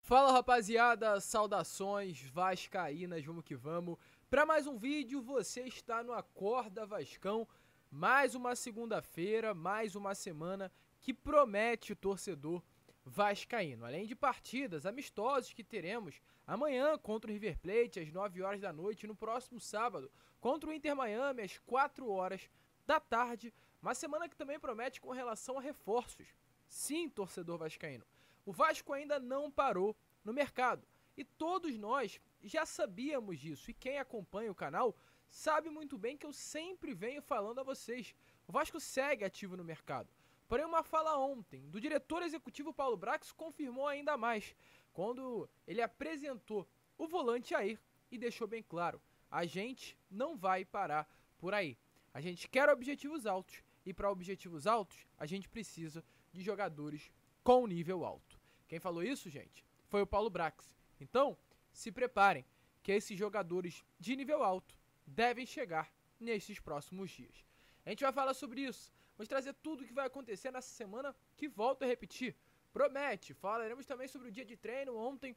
Fala rapaziada, saudações vascaínas, vamos que vamos. Para mais um vídeo, você está no Acorda Vascão, mais uma segunda-feira, mais uma semana que promete o torcedor vascaíno. Além de partidas amistosas que teremos amanhã contra o River Plate às 9 horas da noite, no próximo sábado contra o Inter Miami às 4 horas da tarde. Uma semana que também promete com relação a reforços. Sim, torcedor vascaíno. O Vasco ainda não parou no mercado e todos nós já sabíamos disso, e quem acompanha o canal sabe muito bem que eu sempre venho falando a vocês. O Vasco segue ativo no mercado, porém uma fala ontem do diretor executivo Paulo Brax confirmou ainda mais, quando ele apresentou o volante Jair e deixou bem claro: a gente não vai parar por aí, a gente quer objetivos altos e para objetivos altos a gente precisa de jogadores com nível alto. Quem falou isso, gente, foi o Paulo Brax. Então, se preparem, que esses jogadores de nível alto devem chegar nesses próximos dias. A gente vai falar sobre isso, vamos trazer tudo o que vai acontecer nessa semana, que volto a repetir, promete. Falaremos também sobre o dia de treino ontem,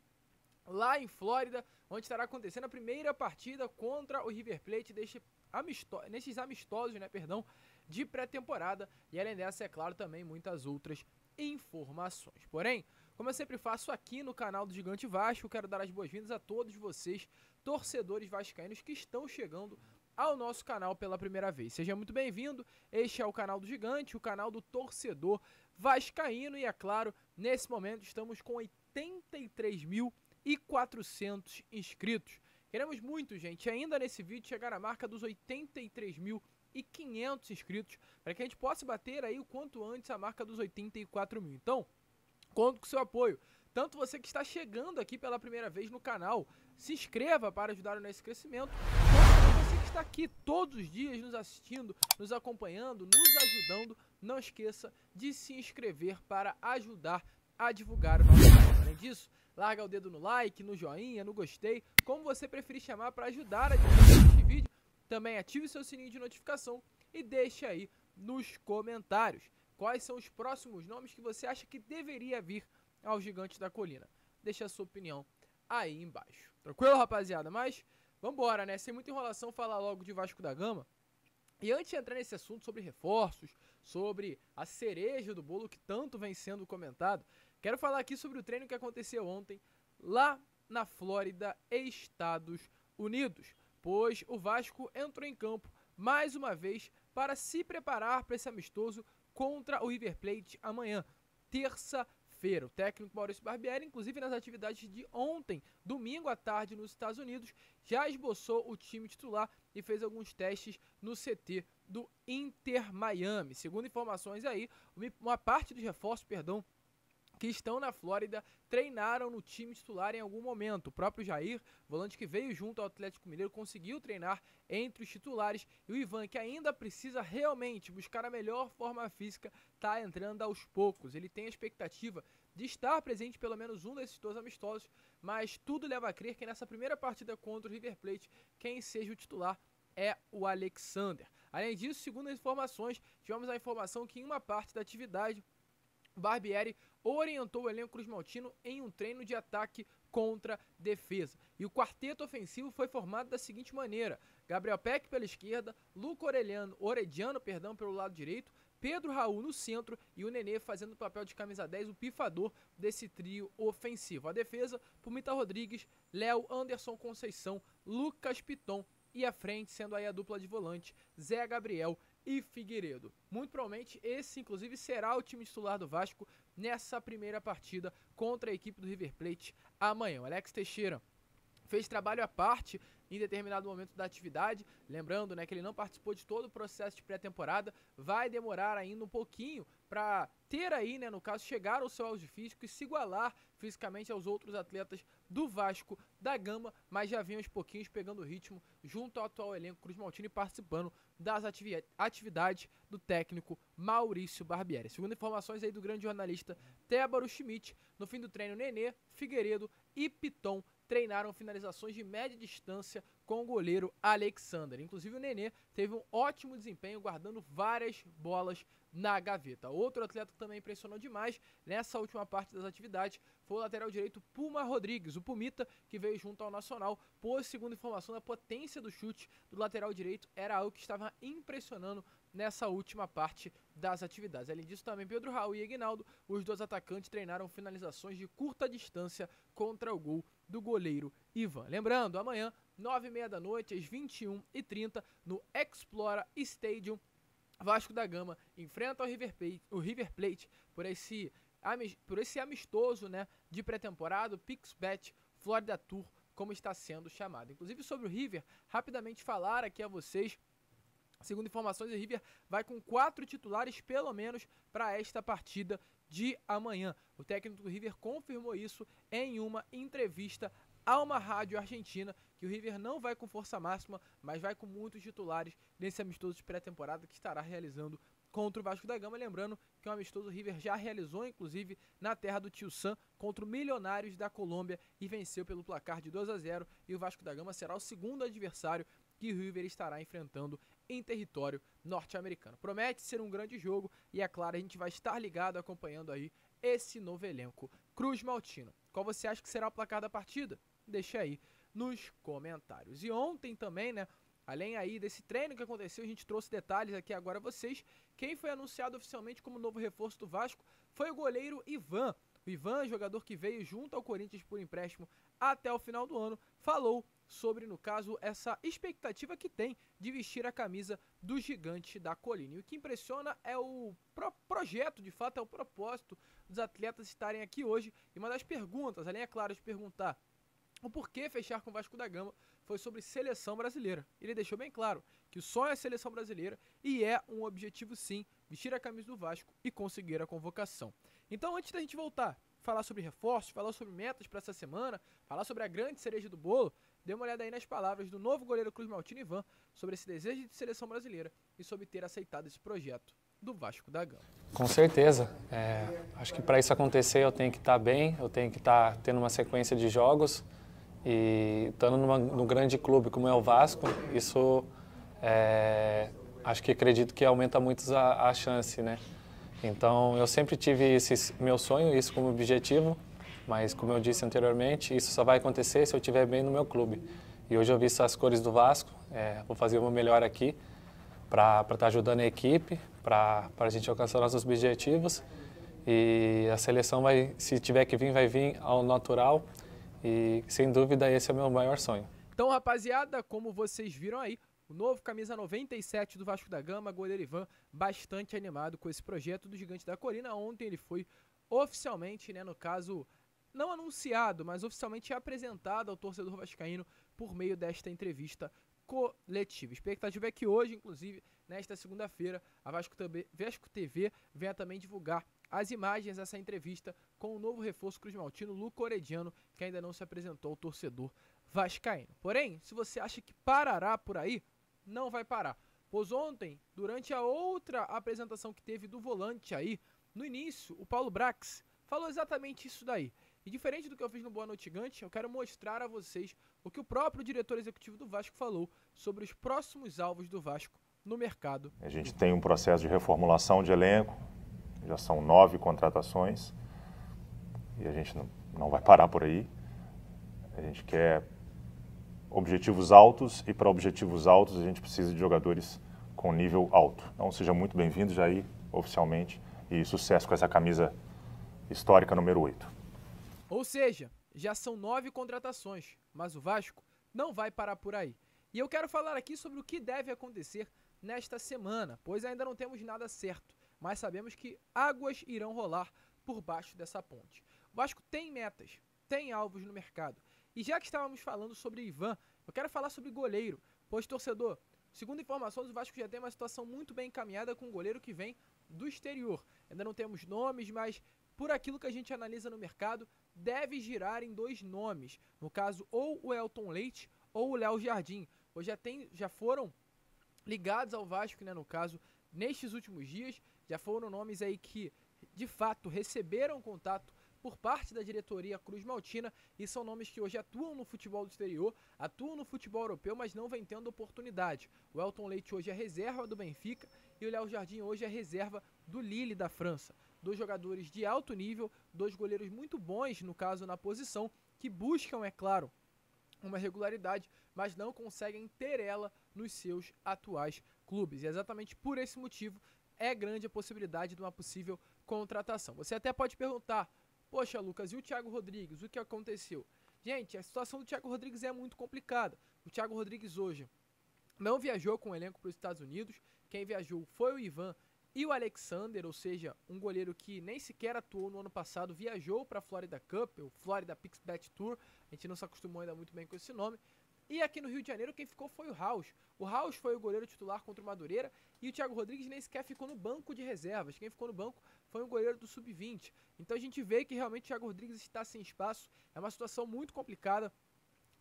lá em Flórida, onde estará acontecendo a primeira partida contra o River Plate nesses amistosos, de pré-temporada. E além dessa, é claro, também muitas outras informações. Porém, como eu sempre faço aqui no canal do Gigante Vasco, quero dar as boas-vindas a todos vocês, torcedores vascaínos que estão chegando ao nosso canal pela primeira vez. Seja muito bem-vindo, este é o canal do Gigante, o canal do torcedor vascaíno, e é claro, nesse momento estamos com 83.400 inscritos. Queremos muito, gente, ainda nesse vídeo chegar à marca dos 83.500 inscritos, para que a gente possa bater aí o quanto antes a marca dos 84 mil. Então, conto com o seu apoio. Tanto você que está chegando aqui pela primeira vez no canal, se inscreva para ajudar nesse crescimento, quanto você que está aqui todos os dias nos assistindo, nos acompanhando, nos ajudando, não esqueça de se inscrever para ajudar a divulgar o nosso canal. Além disso, larga o dedo no like, no joinha, no gostei, como você preferir chamar, para ajudar a divulgar este vídeo. Também ative seu sininho de notificação e deixe aí nos comentários quais são os próximos nomes que você acha que deveria vir ao Gigante da Colina. Deixa a sua opinião aí embaixo. Tranquilo, rapaziada? Mas vambora, né? Sem muita enrolação, falar logo de Vasco da Gama. E antes de entrar nesse assunto sobre reforços, sobre a cereja do bolo que tanto vem sendo comentado, quero falar aqui sobre o treino que aconteceu ontem lá na Flórida, Estados Unidos. Pois o Vasco entrou em campo mais uma vez para se preparar para esse amistoso contra o River Plate amanhã, terça-feira. O técnico Maurício Barbieri, inclusive nas atividades de ontem, domingo à tarde nos Estados Unidos, já esboçou o time titular e fez alguns testes no CT do Inter Miami. Segundo informações aí, uma parte dos reforços, que estão na Flórida, treinaram no time titular em algum momento. O próprio Jair, volante que veio junto ao Atlético Mineiro, conseguiu treinar entre os titulares. E o Ivan, que ainda precisa realmente buscar a melhor forma física, está entrando aos poucos. Ele tem a expectativa de estar presente em pelo menos um desses dois amistosos, mas tudo leva a crer que nessa primeira partida contra o River Plate, quem seja o titular é o Alexander. Além disso, segundo as informações, tivemos a informação que em uma parte da atividade, Barbieri orientou o elenco cruzmaltino em um treino de ataque contra defesa. E o quarteto ofensivo foi formado da seguinte maneira: Gabriel Peck pela esquerda, Luca Orediano pelo lado direito, Pedro Raul no centro e o Nenê fazendo o papel de camisa 10, o pifador desse trio ofensivo. A defesa, Pumita Rodrigues, Léo, Anderson Conceição, Lucas Piton, e à frente sendo aí a dupla de volante, Zé Gabriel e Figueiredo. Muito provavelmente esse, inclusive, será o time titular do Vasco nessa primeira partida contra a equipe do River Plate amanhã. O Alex Teixeira fez trabalho à parte em determinado momento da atividade, lembrando, que ele não participou de todo o processo de pré-temporada, vai demorar ainda um pouquinho para ter aí, no caso, chegar ao seu auge físico e se igualar fisicamente aos outros atletas do Vasco da Gama, mas já vinha aos pouquinhos pegando o ritmo junto ao atual elenco cruzmaltino e participando das atividades do técnico Maurício Barbieri. Segundo informações aí do grande jornalista Tébaro Schmidt, no fim do treino, Nenê, Figueiredo e Piton treinaram finalizações de média distância com o goleiro Alexander. Inclusive o Nenê teve um ótimo desempenho guardando várias bolas na gaveta. Outro atleta que também impressionou demais nessa última parte das atividades foi o lateral direito Puma Rodrigues, o Pumita, que veio junto ao Nacional, pois, segundo informação, a potência do chute do lateral direito era algo que estava impressionando nessa última parte das atividades. Além disso, também Pedro Raul e Aguinaldo, os dois atacantes, treinaram finalizações de curta distância contra o gol do goleiro Ivan. Lembrando, amanhã, 9h30 da noite, às 21h30, no Explora Stadium, Vasco da Gama enfrenta o River Plate por esse amistoso, né, de pré-temporada, o PixBet Florida Tour, como está sendo chamado. Inclusive, sobre o River, rapidamente falar aqui a vocês. Segundo informações, o River vai com 4 titulares, pelo menos, para esta partida de amanhã. O técnico do River confirmou isso em uma entrevista a uma rádio argentina, que o River não vai com força máxima, mas vai com muitos titulares nesse amistoso de pré-temporada que estará realizando contra o Vasco da Gama. Lembrando que o amistoso River já realizou, inclusive, na terra do Tio Sam, contra o Milionários da Colômbia e venceu pelo placar de 2-0. E o Vasco da Gama será o segundo adversário que o River estará enfrentando em território norte-americano. Promete ser um grande jogo e, é claro, a gente vai estar ligado acompanhando aí esse novo elenco Cruz Maltino. Qual você acha que será o placar da partida? Deixa aí nos comentários. E ontem também, né, além aí desse treino que aconteceu, a gente trouxe detalhes aqui agora a vocês. Quem foi anunciado oficialmente como novo reforço do Vasco foi o goleiro Ivan. O Ivan, jogador que veio junto ao Corinthians por empréstimo até o final do ano, falou sobre, no caso, essa expectativa que tem de vestir a camisa do Gigante da Colina. E o que impressiona é o projeto, de fato, é o propósito dos atletas estarem aqui hoje. E uma das perguntas, além, é claro, de perguntar o porquê fechar com o Vasco da Gama, foi sobre seleção brasileira. Ele deixou bem claro que o sonho é a seleção brasileira e é um objetivo, sim, vestir a camisa do Vasco e conseguir a convocação. Então, antes da gente voltar, falar sobre reforços, falar sobre metas para essa semana, falar sobre a grande cereja do bolo, dê uma olhada aí nas palavras do novo goleiro Cruz Maltino Ivan sobre esse desejo de seleção brasileira e sobre ter aceitado esse projeto do Vasco da Gama. Com certeza. Acho que para isso acontecer eu tenho que estar bem, eu tenho que estar tendo uma sequência de jogos e estando num grande clube como é o Vasco, isso acho que acredito que aumenta muito a chance, né? Então eu sempre tive esse meu sonho, isso como objetivo, mas como eu disse anteriormente, isso só vai acontecer se eu estiver bem no meu clube. E hoje eu visto as cores do Vasco, vou fazer o meu melhor aqui para estar ajudando a equipe, para a gente alcançar nossos objetivos. E a seleção vai, se tiver que vir, vai vir ao natural e sem dúvida esse é o meu maior sonho. Então, rapaziada, como vocês viram aí, o novo camisa 97 do Vasco da Gama, goleiro Ivan, bastante animado com esse projeto do Gigante da Colina. Ontem ele foi oficialmente, né, no caso, não anunciado, mas oficialmente apresentado ao torcedor vascaíno por meio desta entrevista coletiva. A expectativa é que hoje, inclusive, nesta segunda-feira, a Vasco TV venha também divulgar as imagens dessa entrevista com o novo reforço Cruz Maltino, Luca Orediano, que ainda não se apresentou ao torcedor vascaíno. Porém, se você acha que parará por aí, não vai parar. Pois ontem, durante a outra apresentação que teve do volante aí, no início, o Paulo Brax falou exatamente isso daí. E diferente do que eu fiz no Boa Noite Gigante, eu quero mostrar a vocês o que o próprio diretor executivo do Vasco falou sobre os próximos alvos do Vasco no mercado. A gente tem um processo de reformulação de elenco, já são 9 contratações e a gente não vai parar por aí. A gente quer objetivos altos e para objetivos altos a gente precisa de jogadores com nível alto. Então seja muito bem-vindo, Jair, oficialmente, e sucesso com essa camisa histórica número 8. Ou seja, já são 9 contratações, mas o Vasco não vai parar por aí. E eu quero falar aqui sobre o que deve acontecer nesta semana, pois ainda não temos nada certo, mas sabemos que águas irão rolar por baixo dessa ponte. O Vasco tem metas, tem alvos no mercado. E já que estávamos falando sobre Ivan, eu quero falar sobre goleiro, pois, torcedor, segundo informações, o Vasco já tem uma situação muito bem encaminhada com um goleiro que vem do exterior. Ainda não temos nomes, mas por aquilo que a gente analisa no mercado, deve girar em 2 nomes. No caso, ou o Elton Leite ou o Léo Jardim. Pois já foram ligados ao Vasco, né, no caso, nestes últimos dias. Já foram nomes aí que, de fato, receberam contato por parte da diretoria Cruz Maltina, e são nomes que hoje atuam no futebol do exterior, atuam no futebol europeu, mas não vem tendo oportunidade. O Elton Leite hoje é reserva do Benfica e o Léo Jardim hoje é reserva do Lille da França. Dois jogadores de alto nível, dois goleiros muito bons, no caso na posição, que buscam, é claro, uma regularidade, mas não conseguem ter ela nos seus atuais clubes. E exatamente por esse motivo é grande a possibilidade de uma possível contratação. Você até pode perguntar, poxa Lucas, e o Thiago Rodrigues, o que aconteceu? Gente, a situação do Thiago Rodrigues é muito complicada. O Thiago Rodrigues hoje não viajou com o elenco para os Estados Unidos, quem viajou foi o Ivan e o Alexander, ou seja, um goleiro que nem sequer atuou no ano passado, viajou para a Florida Cup, o Florida Pixbet Tour, a gente não se acostumou ainda muito bem com esse nome. E aqui no Rio de Janeiro quem ficou foi o Raus. O Raus foi o goleiro titular contra o Madureira e o Thiago Rodrigues nem sequer ficou no banco de reservas. Quem ficou no banco foi um goleiro do Sub-20. Então a gente vê que realmente o Thiago Rodrigues está sem espaço, é uma situação muito complicada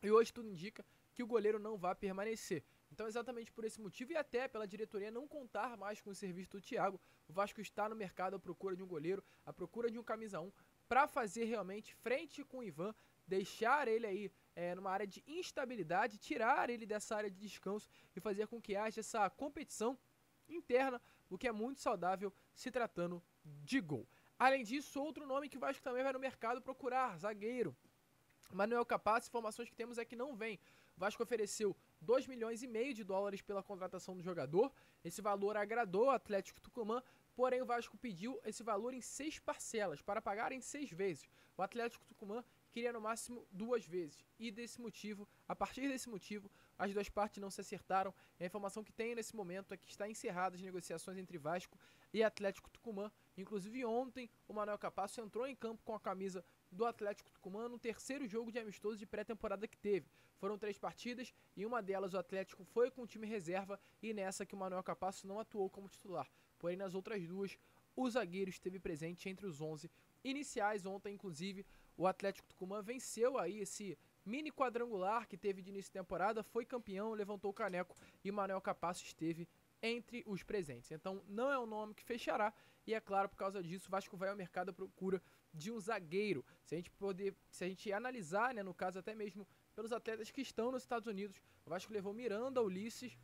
e hoje tudo indica que o goleiro não vai permanecer. Então exatamente por esse motivo e até pela diretoria não contar mais com o serviço do Thiago, o Vasco está no mercado à procura de um goleiro, à procura de um camisa 1 para fazer realmente frente com o Ivan, deixar ele aí numa área de instabilidade, tirar ele dessa área de descanso e fazer com que haja essa competição interna, o que é muito saudável se tratando de gol. Além disso, outro nome que o Vasco também vai no mercado procurar, zagueiro. Manuel Capaz, informações que temos é que não vem. O Vasco ofereceu 2,5 milhões de dólares pela contratação do jogador. Esse valor agradou o Atlético Tucumã, porém o Vasco pediu esse valor em 6 parcelas, para pagar em 6 vezes. O Atlético Tucumã queria no máximo 2 vezes. E a partir desse motivo, as duas partes não se acertaram. A informação que tem nesse momento é que está encerradas as negociações entre Vasco e Atlético Tucumã. Inclusive ontem, o Manuel Capasso entrou em campo com a camisa do Atlético Tucumã no terceiro jogo de amistoso de pré-temporada que teve. Foram 3 partidas e uma delas o Atlético foi com o time reserva e nessa que o Manuel Capasso não atuou como titular. Porém, nas outras duas, o zagueiro esteve presente entre os 11 iniciais. Ontem, inclusive, o Atlético Tucumã venceu aí esse mini quadrangular que teve de início de temporada, foi campeão, levantou o caneco e o Manuel Capasso esteve entre os presentes. Então não é um nome que fechará e é claro, por causa disso, o Vasco vai ao mercado à procura de um zagueiro. Se a gente analisar, né, no caso até mesmo pelos atletas que estão nos Estados Unidos, o Vasco levou Miranda, Ulisses,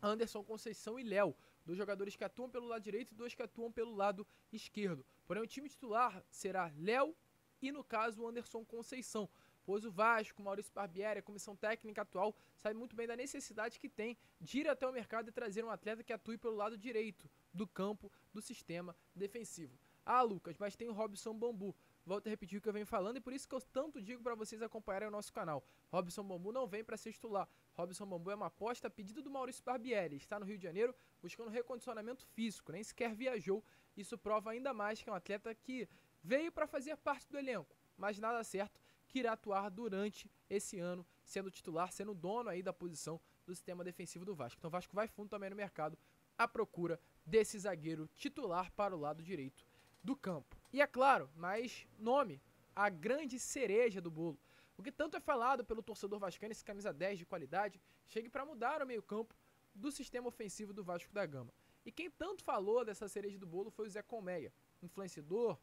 Anderson Conceição e Léo, 2 jogadores que atuam pelo lado direito e 2 que atuam pelo lado esquerdo. Porém o time titular será Léo e no caso o Anderson Conceição, pois o Vasco, Maurício Barbieri, a comissão técnica atual, sabe muito bem da necessidade que tem de ir até o mercado e trazer um atleta que atue pelo lado direito do campo do sistema defensivo. Ah, Lucas, mas tem o Robson Bambu. Volto a repetir o que eu venho falando e por isso que eu tanto digo para vocês acompanharem o nosso canal. Robson Bambu não vem para ser titular. Robson Bambu é uma aposta a pedido do Maurício Barbieri. Está no Rio de Janeiro buscando recondicionamento físico, nem sequer viajou. Isso prova ainda mais que é um atleta que veio para fazer parte do elenco, mas nada certo que irá atuar durante esse ano, sendo titular, sendo dono aí da posição do sistema defensivo do Vasco. Então o Vasco vai fundo também no mercado à procura desse zagueiro titular para o lado direito do campo. E é claro, mais nome, a grande cereja do bolo. O que tanto é falado pelo torcedor vascaíno, esse camisa 10 de qualidade, chegue para mudar o meio-campo do sistema ofensivo do Vasco da Gama. E quem tanto falou dessa cereja do bolo foi o Zé Colmeia, influenciador,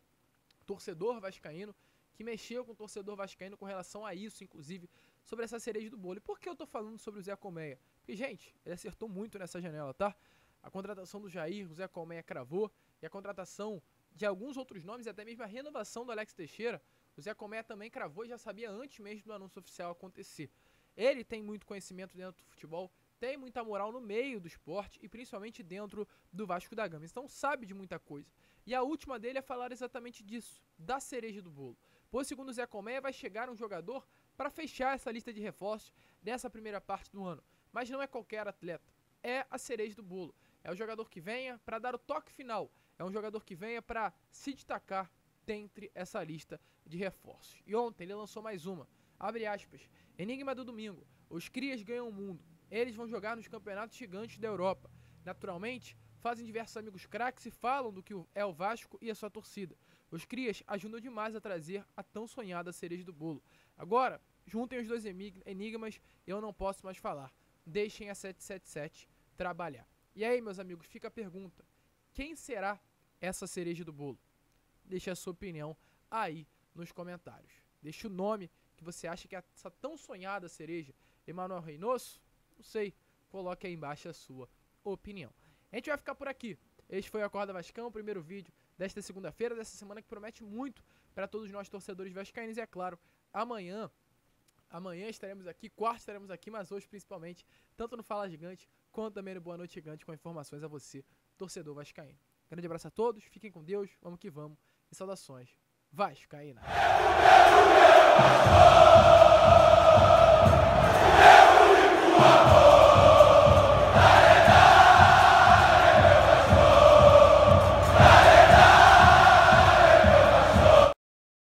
torcedor vascaíno, que mexeu com o torcedor vascaíno com relação a isso, inclusive, sobre essa cereja do bolo. E por que eu tô falando sobre o Zé Colmeia? Porque, gente, ele acertou muito nessa janela, tá? A contratação do Jair, o Zé Colmeia cravou, e a contratação de alguns outros nomes, e até mesmo a renovação do Alex Teixeira, o Zé Colmeia também cravou e já sabia antes mesmo do anúncio oficial acontecer. Ele tem muito conhecimento dentro do futebol, tem muita moral no meio do esporte e principalmente dentro do Vasco da Gama. Então sabe de muita coisa. E a última dele é falar exatamente disso, da cereja do bolo. Pois, segundo o Zé Colmeia, vai chegar um jogador para fechar essa lista de reforços nessa primeira parte do ano. Mas não é qualquer atleta, é a cereja do bolo. É o jogador que venha para dar o toque final. É um jogador que venha para se destacar dentre essa lista de reforços. E ontem ele lançou mais uma. Abre aspas. Enigma do domingo. Os crias ganham o mundo. Eles vão jogar nos campeonatos gigantes da Europa. Naturalmente, fazem diversos amigos craques e falam do que é o Vasco e a sua torcida. Os crias ajudam demais a trazer a tão sonhada cereja do bolo. Agora, juntem os 2 enigmas e eu não posso mais falar. Deixem a 777 trabalhar. E aí, meus amigos, fica a pergunta. Quem será essa cereja do bolo? Deixe a sua opinião aí nos comentários. Deixa o nome que você acha que é essa tão sonhada cereja. Emanuel Reynoso? Não sei. Coloque aí embaixo a sua opinião. A gente vai ficar por aqui. Este foi o Acorda Vascão, o primeiro vídeo desta segunda-feira, dessa semana que promete muito para todos nós torcedores vascaínos. E é claro, amanhã estaremos aqui, quarta estaremos aqui, mas hoje principalmente, tanto no Fala Gigante, quanto também no Boa Noite Gigante, com informações a você, torcedor vascaíno. Grande abraço a todos, fiquem com Deus, vamos que vamos, e saudações vascaína.